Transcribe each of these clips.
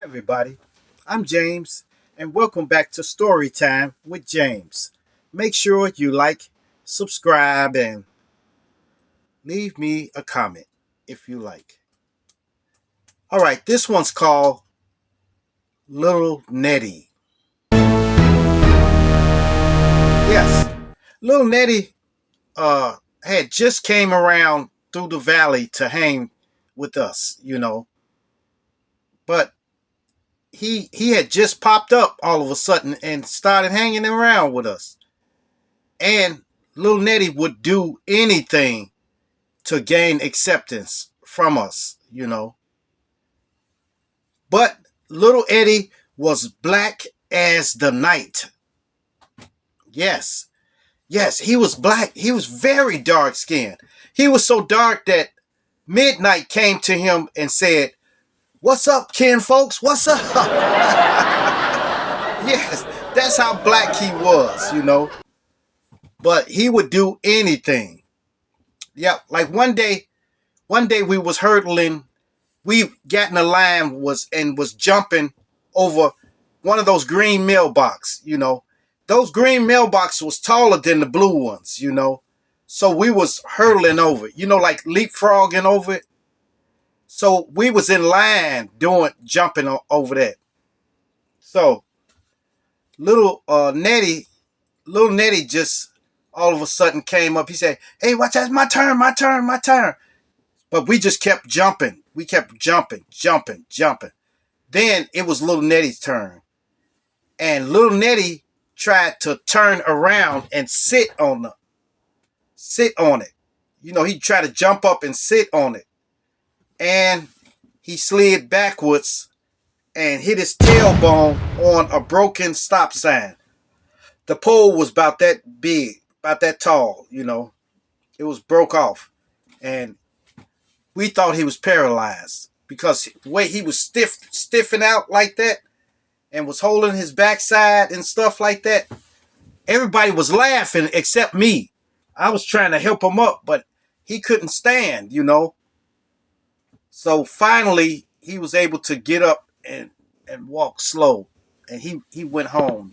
Everybody, I'm James, and welcome back to Storytime with James. Make sure you like, subscribe, and leave me a comment if you like. All right, this one's called Little Neddy. Yes, Little Neddy had just came around through the valley to hang with us, but he had just popped up all of a sudden and started hanging around with us. And Little Neddy would do anything to gain acceptance from us. But little Eddie was black as the night. Yes. Yes, he was black. He was very dark skinned. He was so dark that midnight came to him and said, "What's up, kin folks? What's up?" Yes, that's how black he was. But he would do anything. Yeah, like one day we was hurdling, we got in a line was jumping over one of those green mailbox. Those green mailbox was taller than the blue ones. So we was hurdling over like leapfrogging over it. So we was in line doing jumping over that. So little little Nettie just all of a sudden came up. He said, "Hey, watch out, it's my turn, my turn, my turn." But we just kept jumping. We kept jumping, jumping, jumping. Then it was little Nettie's turn. And little Nettie tried to turn around and sit on it. He tried to jump up and sit on it. And he slid backwards and hit his tailbone on a broken stop sign. The pole was about that big, about that tall. It was broke off. And we thought he was paralyzed because the way he was stiffing out like that and was holding his backside and stuff like that. Everybody was laughing except me. I was trying to help him up, but he couldn't stand. So finally, he was able to get up and walk slow, and he went home.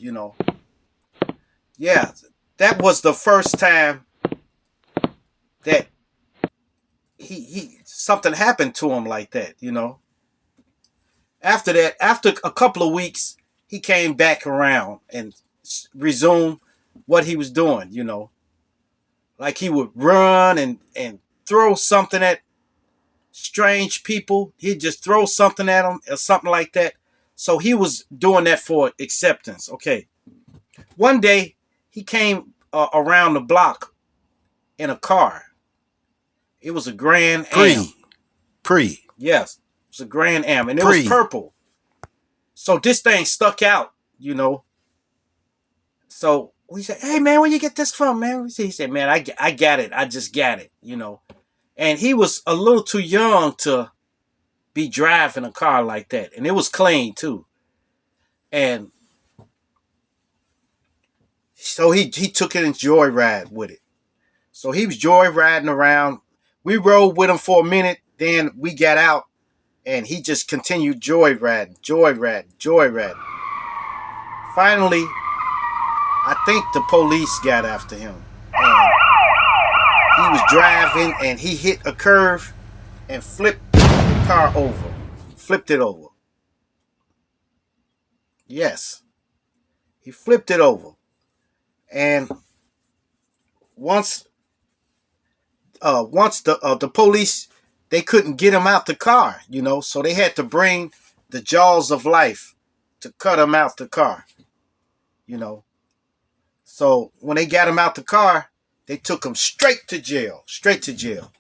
Yeah, that was the first time that he something happened to him like that. After that, after a couple of weeks, he came back around and resumed what he was doing. Like he would run and throw something at strange people. He'd just throw something at them or something like that. So he was doing that for acceptance. Okay. One day he came around the block in a car. It was a Grand Am. Pre. Yes, it was a Grand Am, and it was Pre. purple. So this thing stuck out. So we said, "Hey man, where you get this from, man?" He said, "Man, I got it. I just got it." And he was a little too young to be driving a car like that, and it was clean too. And so he took it in joyride with it. So he was joyriding around. We rode with him for a minute, then we got out, and he just continued joyriding, joyriding, joyriding. Finally, I think the police got after him. And he was driving, and he hit a curve and flipped the car over. Flipped it over. Yes, he flipped it over. And once once the police, they couldn't get him out the car, so they had to bring the jaws of life to cut him out the car. So when they got him out the car, they took him straight to jail, straight to jail.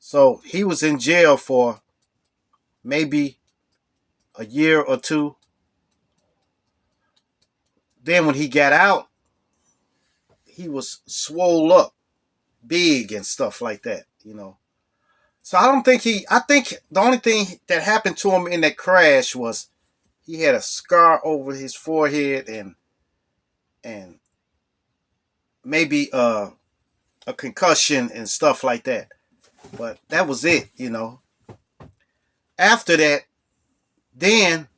So he was in jail for maybe a year or two. Then when he got out, he was swole up, big and stuff like that. So I think the only thing that happened to him in that crash was he had a scar over his forehead and maybe a concussion and stuff like that. But that was it. After that, Then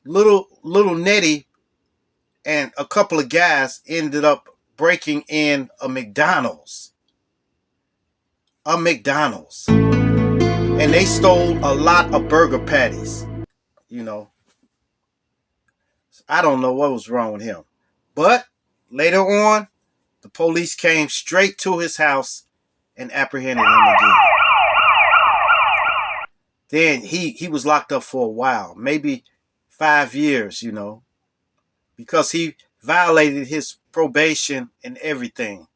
little Neddy and a couple of guys ended up breaking in a McDonald's. And they stole a lot of burger patties. You know, I don't know what was wrong with him. But later on, the police came straight to his house and apprehended him again. Then he was locked up for a while, maybe 5 years, because he violated his probation and everything.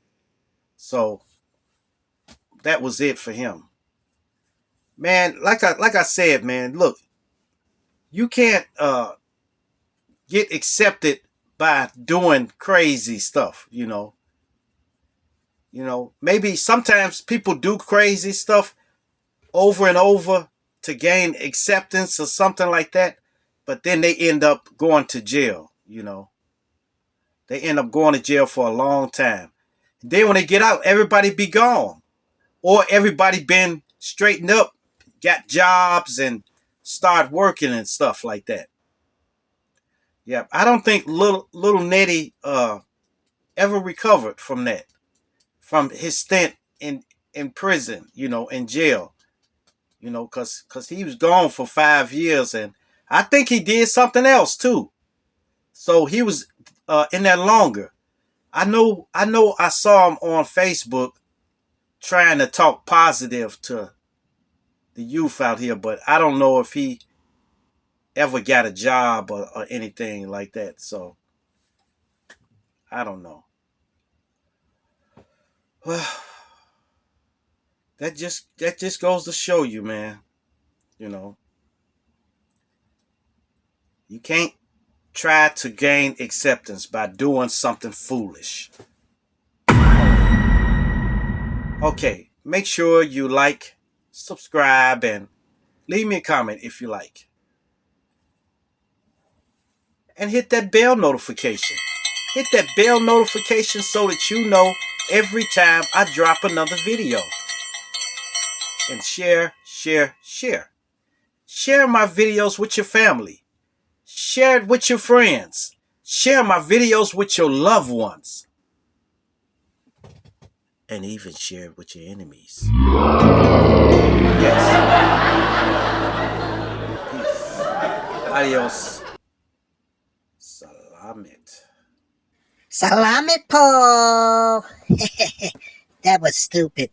So that was it for him. Man, like I said, man, look, you can't get accepted by doing crazy stuff, maybe sometimes people do crazy stuff over and over to gain acceptance or something like that, but then they end up going to jail. They end up going to jail for a long time. Then when they get out, everybody be gone. Or everybody been straightened up, got jobs and start working and stuff like that. Yeah, I don't think little Neddy ever recovered from that, from his stint in prison, in jail, because he was gone for 5 years, and I think he did something else too. So he was in there longer. I saw him on Facebook trying to talk positive to the youth out here, but I don't know if he ever got a job or anything like that. So I don't know. Well, that just goes to show you, man. You know, you can't try to gain acceptance by doing something foolish. Okay, make sure you like, subscribe, and leave me a comment if you like. And hit that bell notification. Hit that bell notification so that you know every time I drop another video. And share, share, share. Share my videos with your family. Share it with your friends. Share my videos with your loved ones. And even share it with your enemies. Yes. Peace. Adios. Salamat. Salamat po! That was stupid.